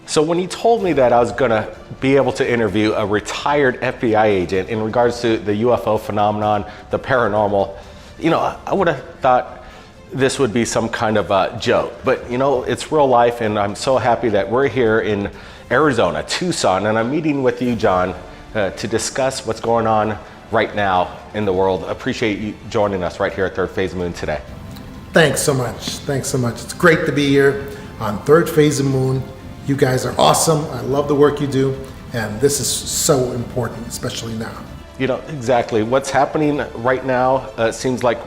So when he told me that I was going to be able to interview a retired FBI agent in regards to the UFO phenomenon, the paranormal, I would have thought this would be some kind of a joke. But it's real life, and I'm so happy that we're here in Arizona, Tucson, and I'm meeting with you, John, to discuss what's going on right now in the world. Appreciate you joining us right here at Third Phase of Moon today. Thanks so much. It's great to be here on Third Phase of Moon. You guys are awesome. I love the work you do, and this is so important, especially now. Exactly. What's happening right now seems like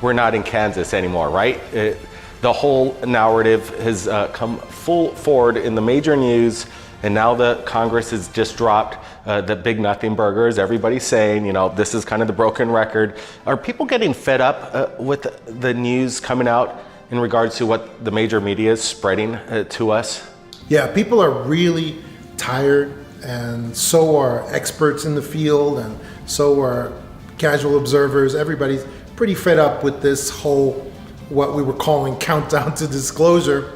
we're not in Kansas anymore, right? The whole narrative has come full forward in the major news, and now the Congress has just dropped the big nothing burgers. Everybody's saying, this is kind of the broken record. Are people getting fed up with the news coming out in regards to what the major media is spreading to us? Yeah, people are really tired, and so are experts in the field, and so are casual observers. Everybody's pretty fed up with this whole, what we were calling countdown to disclosure,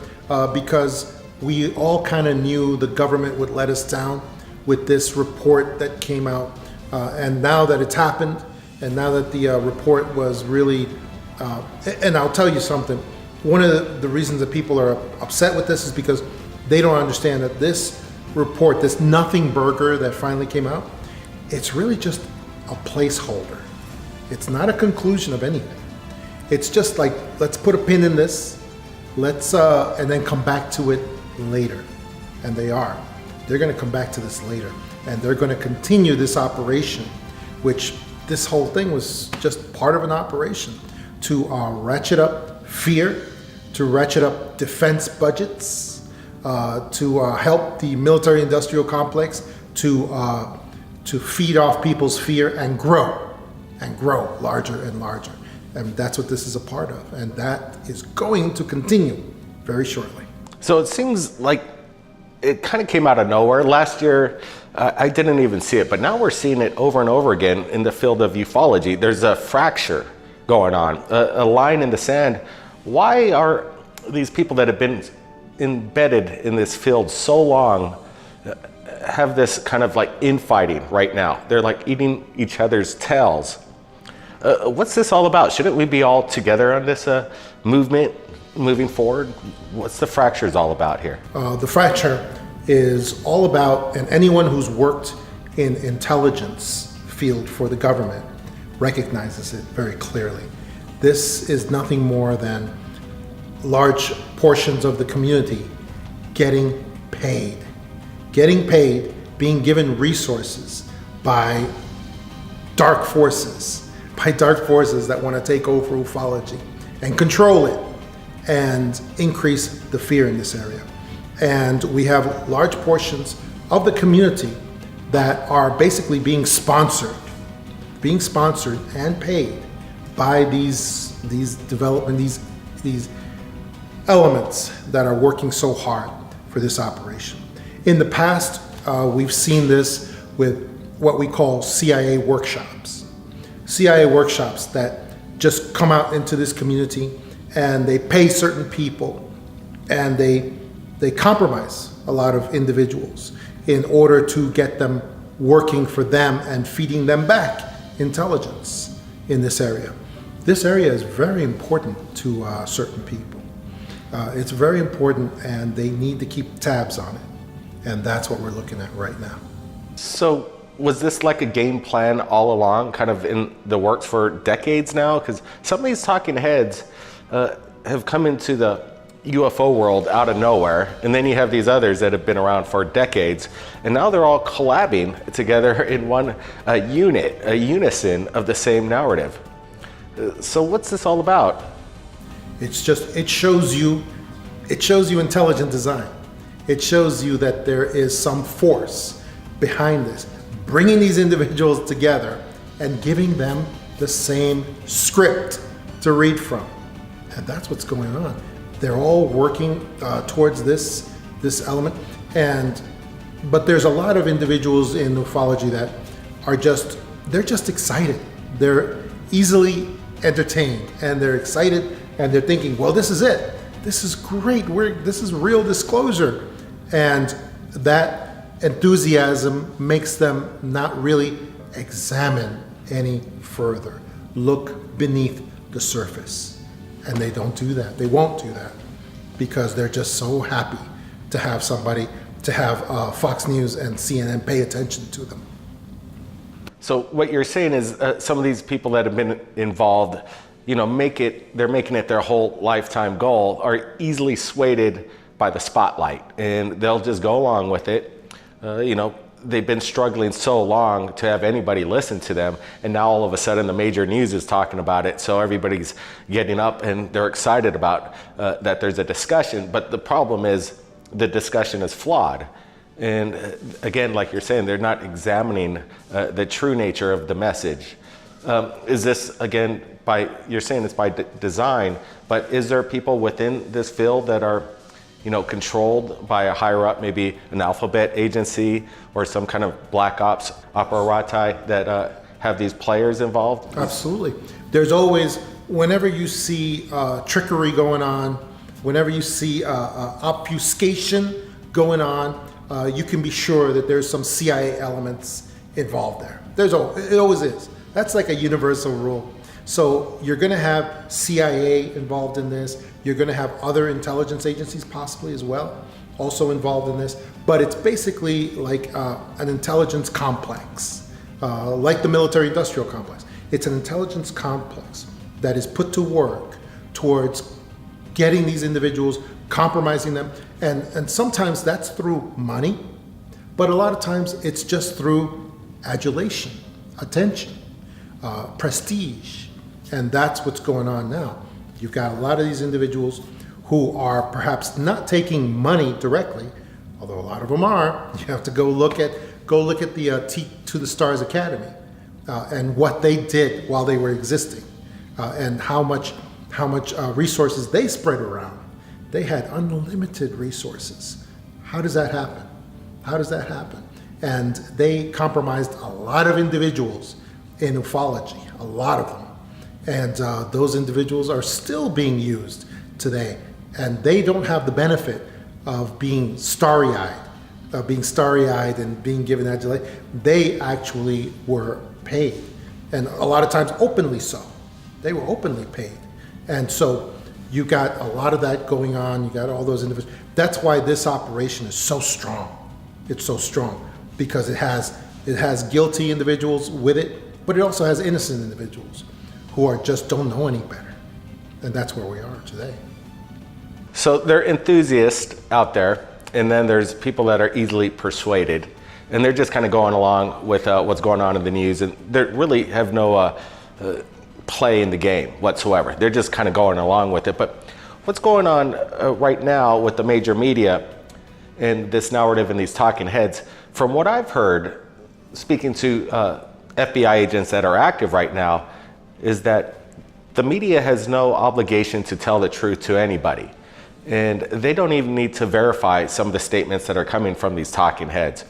because we all kind of knew the government would let us down with this report that came out. And now that it's happened, and now that the report was really, and I'll tell you something, one of the reasons that people are upset with this is because they don't understand that this report, this nothing burger that finally came out, it's really just a placeholder. It's not a conclusion of anything. It's just like, let's put a pin in this, and then come back to it later. And they are. They're going to come back to this later. And they're going to continue this operation, which this whole thing was just part of an operation to ratchet up fear, to ratchet up defense budgets, to help the military-industrial complex to feed off people's fear and grow larger and larger. And that's what this is a part of. And that is going to continue very shortly. So it seems like it kind of came out of nowhere. Last year, I didn't even see it, but now we're seeing it over and over again in the field of ufology. There's a fracture going on, a line in the sand. Why are these people that have been embedded in this field so long have this kind of like infighting right now? They're like eating each other's tails. What's this all about? Shouldn't we be all together on this movement moving forward? What's the fractures all about here? The fracture is all about, and anyone who's worked in intelligence field for the government recognizes it very clearly. This is nothing more than large portions of the community getting paid, being given resources by dark forces that want to take over ufology and control it and increase the fear in this area. And we have large portions of the community that are basically being sponsored and paid by these elements that are working so hard for this operation. In the past, we've seen this with what we call CIA workshops that just come out into this community and they pay certain people and they compromise a lot of individuals in order to get them working for them and feeding them back intelligence in this area. This area is very important to certain people. It's very important, and they need to keep tabs on it. And that's what we're looking at right now. So was this like a game plan all along, kind of in the works for decades now? Because some of these talking heads have come into the UFO world out of nowhere, and then you have these others that have been around for decades, and now they're all collabing together in one unit, a unison of the same narrative. So what's this all about? It shows you intelligent design. It shows you that there is some force behind this, bringing these individuals together and giving them the same script to read from. And that's what's going on. They're all working towards this element, but there's a lot of individuals in ufology that they're just excited. They're easily entertained, and they're excited, and they're thinking, well, this is it. This is great. This is real disclosure. And that enthusiasm makes them not really examine any further, look beneath the surface. And they don't do that. They won't do that because they're just so happy to have somebody, to have Fox News and CNN pay attention to them. So what you're saying is some of these people that have been involved, they're making it their whole lifetime goal, are easily swayed by the spotlight, and they'll just go along with it. They've been struggling so long to have anybody listen to them, and now all of a sudden the major news is talking about it, so everybody's getting up and they're excited about that there's a discussion. But the problem is the discussion is flawed. And again, like you're saying, they're not examining the true nature of the message. Is this, again, you're saying it's by design, but is there people within this field that are controlled by a higher up, maybe an alphabet agency or some kind of black ops operati that have these players involved? Absolutely. There's always, whenever you see trickery going on, whenever you see obfuscation going on, you can be sure that there's some CIA elements involved there. It always is. That's like a universal rule. So you're going to have CIA involved in this. You're going to have other intelligence agencies possibly as well, also involved in this. But it's basically like an intelligence complex, like the military-industrial complex. It's an intelligence complex that is put to work towards getting these individuals, compromising them. And sometimes that's through money, but a lot of times it's just through adulation, attention, prestige. And that's what's going on now. You've got a lot of these individuals who are perhaps not taking money directly, although a lot of them are. You have to go look at the To the Stars Academy and what they did while they were existing, and how much resources they spread around. They had unlimited resources. How does that happen? How does that happen? And they compromised a lot of individuals in ufology, a lot of them. And those individuals are still being used today. And they don't have the benefit of being starry-eyed and being given adulation. They actually were paid. And a lot of times openly so. They were openly paid. And so you got a lot of that going on. You got all those individuals. That's why this operation is so strong. It's so strong because it has guilty individuals with it, but it also has innocent individuals who just don't know any better. And that's where we are today. So there are enthusiasts out there, and then there's people that are easily persuaded, and they're just kind of going along with what's going on in the news, and they really have no play in the game whatsoever. They're just kind of going along with it. But what's going on right now with the major media and this narrative and these talking heads, from what I've heard, speaking to FBI agents that are active right now, is that the media has no obligation to tell the truth to anybody. And they don't even need to verify some of the statements that are coming from these talking heads.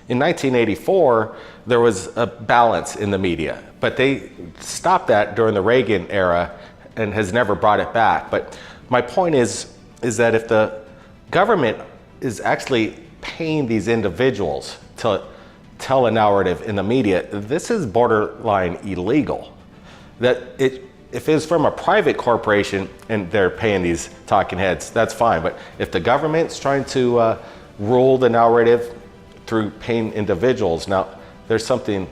In 1984, there was a balance in the media, but they stopped that during the Reagan era and has never brought it back. But my point is that if the government is actually paying these individuals to tell a narrative in the media, this is borderline illegal. If it's from a private corporation and they're paying these talking heads, that's fine. But if the government's trying to rule the narrative through paying individuals, now there's something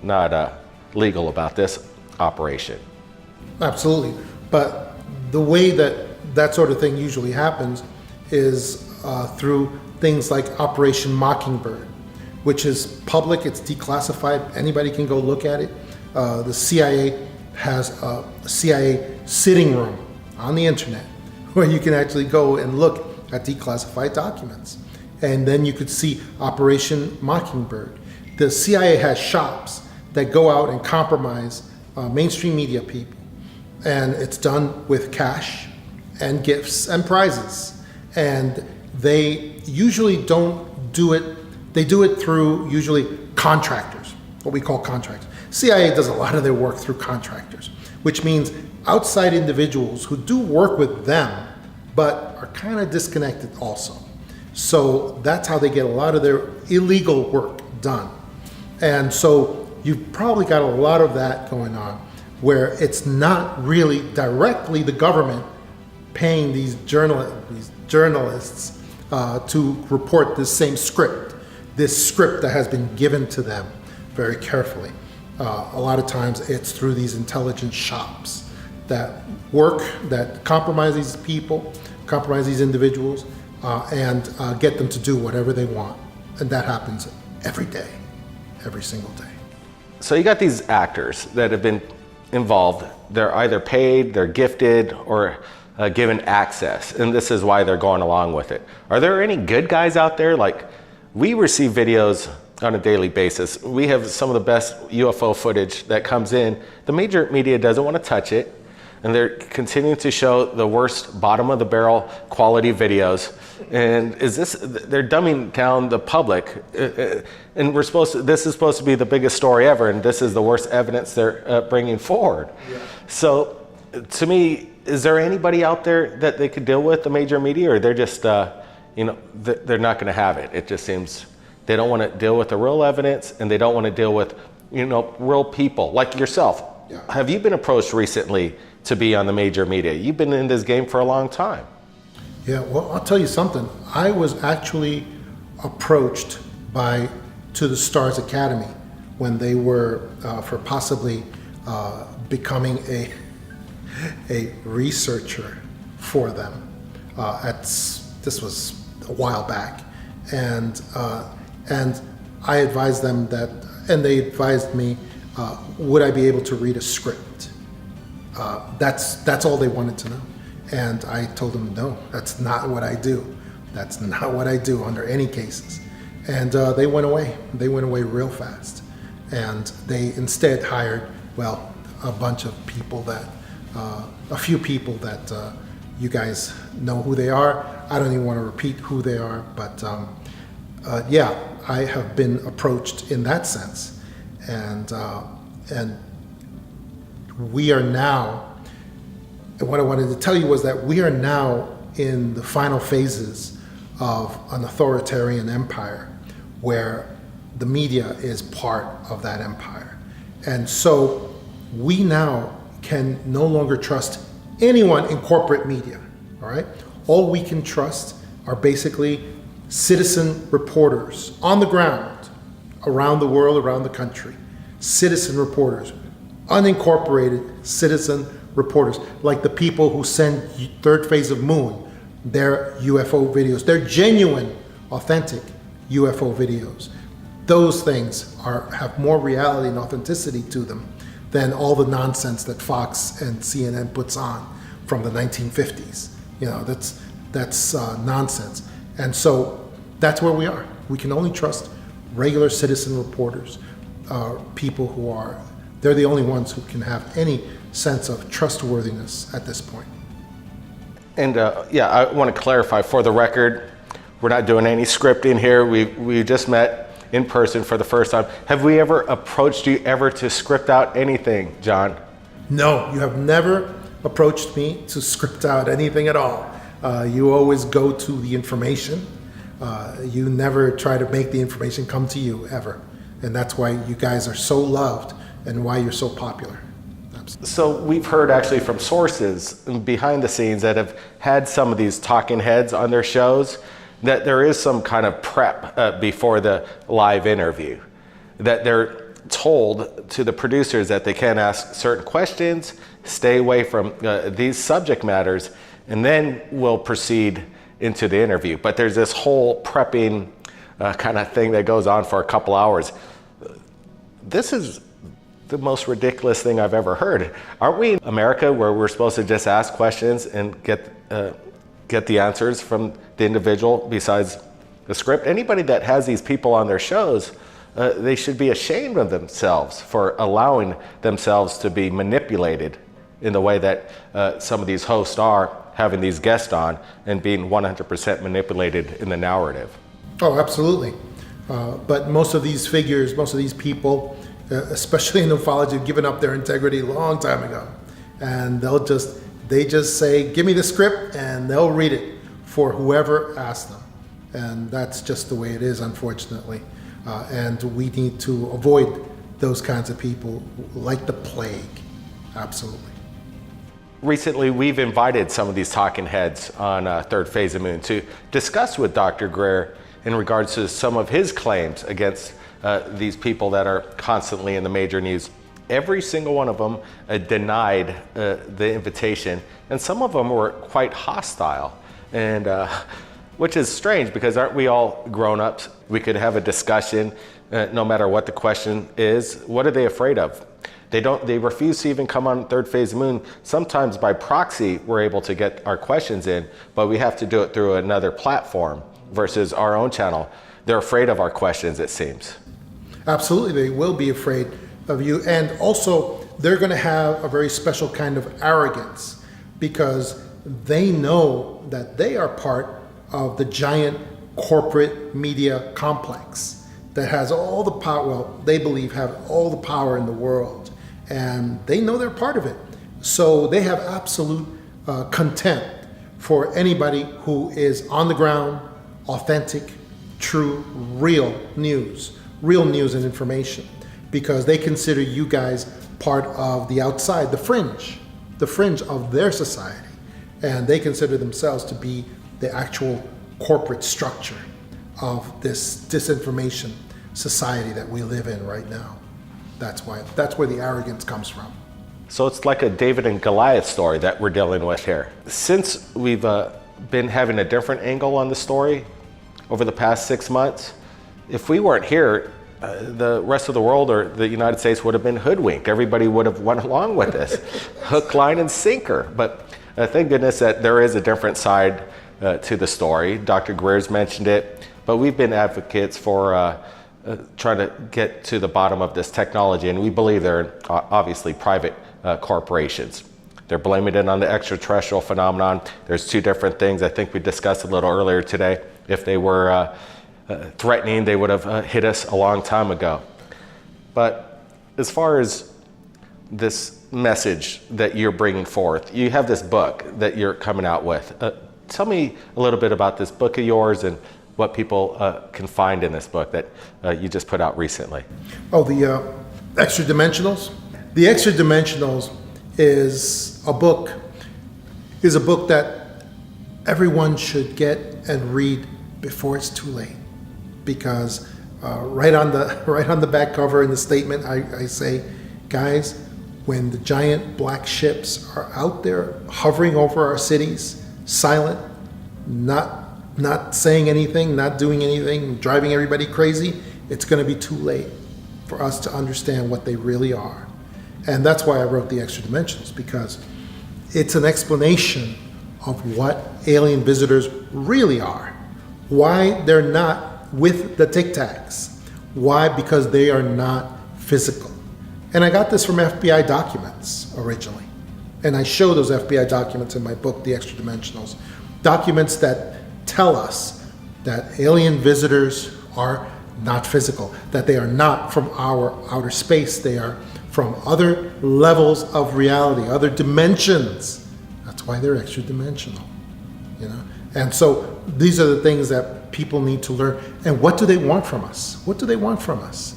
not legal about this operation. Absolutely. But the way that sort of thing usually happens is through things like Operation Mockingbird, which is public, it's declassified, anybody can go look at it. The CIA has a CIA sitting room on the internet where you can actually go and look at declassified documents. And then you could see Operation Mockingbird. The CIA has shops that go out and compromise mainstream media people. And it's done with cash and gifts and prizes. And they usually don't do it, they do it through usually contractors, what we call contractors. CIA does a lot of their work through contractors, which means outside individuals who do work with them, but are kind of disconnected also. So that's how they get a lot of their illegal work done. And so you've probably got a lot of that going on, where it's not really directly the government paying these journalists to report this same script, this script that has been given to them very carefully. A lot of times it's through these intelligence shops that work, that compromise these people, compromise these individuals, and get them to do whatever they want. And that happens every day, every single day. So you got these actors that have been involved. They're either paid, they're gifted, or given access, and this is why they're going along with it. Are there any good guys out there? Like, we receive videos on a daily basis. We have some of the best UFO footage that comes in. The major media doesn't want to touch it, and they're continuing to show the worst bottom of the barrel quality videos. And they're dumbing down the public, and this is supposed to be the biggest story ever, and this is the worst evidence they're bringing forward. Yeah. So to me, is there anybody out there that they could deal with, the major media, or they're just, they're not going to have it? It just seems they don't want to deal with the real evidence, and they don't want to deal with, real people like yourself. Yeah. Have you been approached recently to be on the major media? You've been in this game for a long time. Yeah, well, I'll tell you something. I was actually approached to the Stars Academy when they were for possibly becoming a researcher for them. This was a while back, and I advised them that, and they advised me, would I be able to read a script? That's all they wanted to know. And I told them, no, that's not what I do. That's not what I do under any cases. And they went away. They went away real fast. And they instead hired, a bunch of people a few people that you guys know who they are. I don't even want to repeat who they are, but I have been approached in that sense. And we are now, what I wanted to tell you was that we are now in the final phases of an authoritarian empire where the media is part of that empire. And so we now can no longer trust anyone in corporate media, all right? All we can trust are basically citizen reporters on the ground, around the world, around the country. Citizen reporters, unincorporated citizen reporters, like the people who send third phase of moon, their UFO videos, their genuine, authentic UFO videos. Those things have more reality and authenticity to them than all the nonsense that Fox and CNN puts on from the 1950s. That's nonsense. And so that's where we are. We can only trust regular citizen reporters, people they're the only ones who can have any sense of trustworthiness at this point. And I want to clarify for the record, we're not doing any scripting here. We just met in person for the first time. Have we ever approached you ever to script out anything, John? No, you have never approached me to script out anything at all. You always go to the information. You never try to make the information come to you, ever. And that's why you guys are so loved and why you're so popular. So we've heard actually from sources behind the scenes that have had some of these talking heads on their shows that there is some kind of prep before the live interview, that they're told to the producers that they can't ask certain questions, stay away from these subject matters, and then we'll proceed into the interview. But there's this whole prepping kind of thing that goes on for a couple hours. This is the most ridiculous thing I've ever heard. Aren't we in America where we're supposed to just ask questions and get the answers from the individual besides the script? Anybody that has these people on their shows, they should be ashamed of themselves for allowing themselves to be manipulated in the way that some of these hosts are, having these guests on and being 100% manipulated in the narrative. Oh, absolutely. But most of these figures, most of these people, especially in ufology, have given up their integrity a long time ago. And they just say, give me the script, and they'll read it for whoever asks them. And that's just the way it is, unfortunately. And we need to avoid those kinds of people like the plague. Absolutely. Recently, we've invited some of these talking heads on Third Phase of Moon to discuss with Dr. Greer in regards to some of his claims against these people that are constantly in the major news. Every single one of them denied the invitation, and some of them were quite hostile, and which is strange because aren't we all grown-ups? We could have a discussion no matter what the question is. What are they afraid of? They refuse to even come on Third Phase of Moon. Sometimes by proxy, we're able to get our questions in, but we have to do it through another platform versus our own channel. They're afraid of our questions, it seems. Absolutely, they will be afraid of you. And also, they're going to have a very special kind of arrogance because they know that they are part of the giant corporate media complex that has all the power, well, they believe have all the power in the world. And they know they're part of it. So they have absolute contempt for anybody who is on the ground, authentic, true, real news and information, because they consider you guys part of the outside, the fringe of their society. And they consider themselves to be the actual corporate structure of this disinformation society that we live in right now. That's where the arrogance comes from. So it's like a David and Goliath story that we're dealing with here. Since we've been having a different angle on the story over the past 6 months, if we weren't here, the rest of the world or the United States would have been hoodwinked. Everybody would have went along with this, hook, line, and sinker. But thank goodness that there is a different side to the story. Dr. Greer's mentioned it, but we've been advocates for trying to get to the bottom of this technology, and we believe they're obviously private corporations. They're blaming it on the extraterrestrial phenomenon. There's two different things I think we discussed a little earlier today. If they were threatening, they would have hit us a long time ago. But as far as this message that you're bringing forth, you have this book that you're coming out with. Tell me a little bit about this book of yours and what people can find in this book that you just put out recently. Oh, the Extra Dimensionals? The Extra Dimensionals is a book that everyone should get and read before it's too late. Because right on the back cover in the statement, I say, guys, when the giant black ships are out there hovering over our cities, silent, not saying anything, not doing anything, driving everybody crazy, it's going to be too late for us to understand what they really are. And that's why I wrote The Extra Dimensions, because it's an explanation of what alien visitors really are. Why they're not with the Tic Tacs. Why? Because they are not physical. And I got this from FBI documents originally. And I show those FBI documents in my book, The Extra Dimensionals. Documents that tell us that alien visitors are not physical, that they are not from our outer space, they are from other levels of reality, other dimensions. That's why they're extra dimensional, you know? And so these are the things that people need to learn. And what do they want from us? What do they want from us?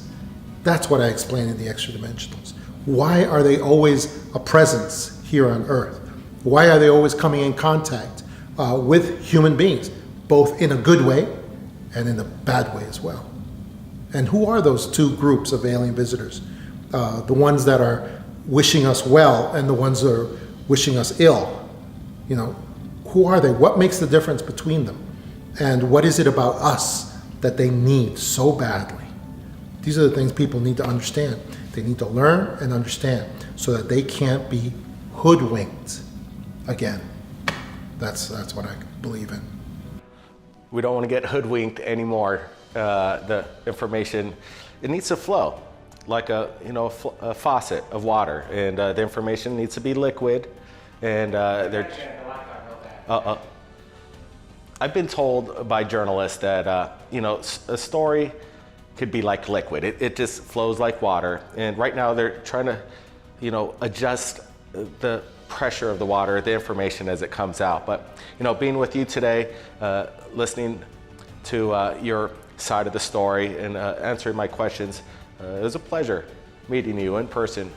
That's what I explain in The Extra Dimensionals. Why are they always a presence here on Earth? Why are they always coming in contact with human beings, both in a good way and in a bad way as well? And who are those two groups of alien visitors? The ones that are wishing us well and the ones that are wishing us ill. You know, who are they? What makes the difference between them? And what is it about us that they need so badly? These are the things people need to understand. They need to learn and understand so that they can't be hoodwinked again. That's what I believe in. We don't want to get hoodwinked anymore. The information, it needs to flow like a faucet of water, and the information needs to be liquid. And I've been told by journalists that a story could be like liquid. It just flows like water. And right now they're trying to, adjust the pressure of the water, the information as it comes out. But being with you today, listening to your side of the story and answering my questions. It was a pleasure meeting you in person,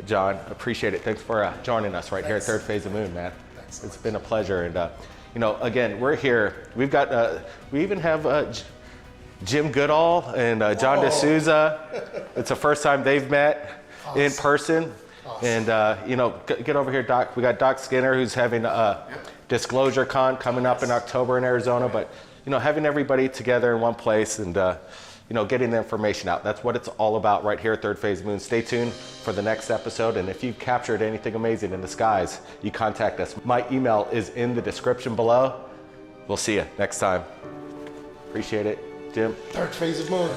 John. Appreciate it. Thanks for joining us right here at Third Phase of Moon, man. It's been a pleasure. And you know, again, we're here. We've got, we even have Jim Goodall and John DeSouza. It's the first time they've met in person. And you know, get over here, Doc. We got Doc Skinner, who's having Disclosure Con coming up in October in Arizona. But you know, having everybody together in one place and you know, getting the information out. That's what it's all about right here at Third Phase Moon. Stay tuned for the next episode. And if you've captured anything amazing in the skies, you contact us. My email is in the description below. We'll see you next time. Appreciate it, Jim. Third Phase of Moon.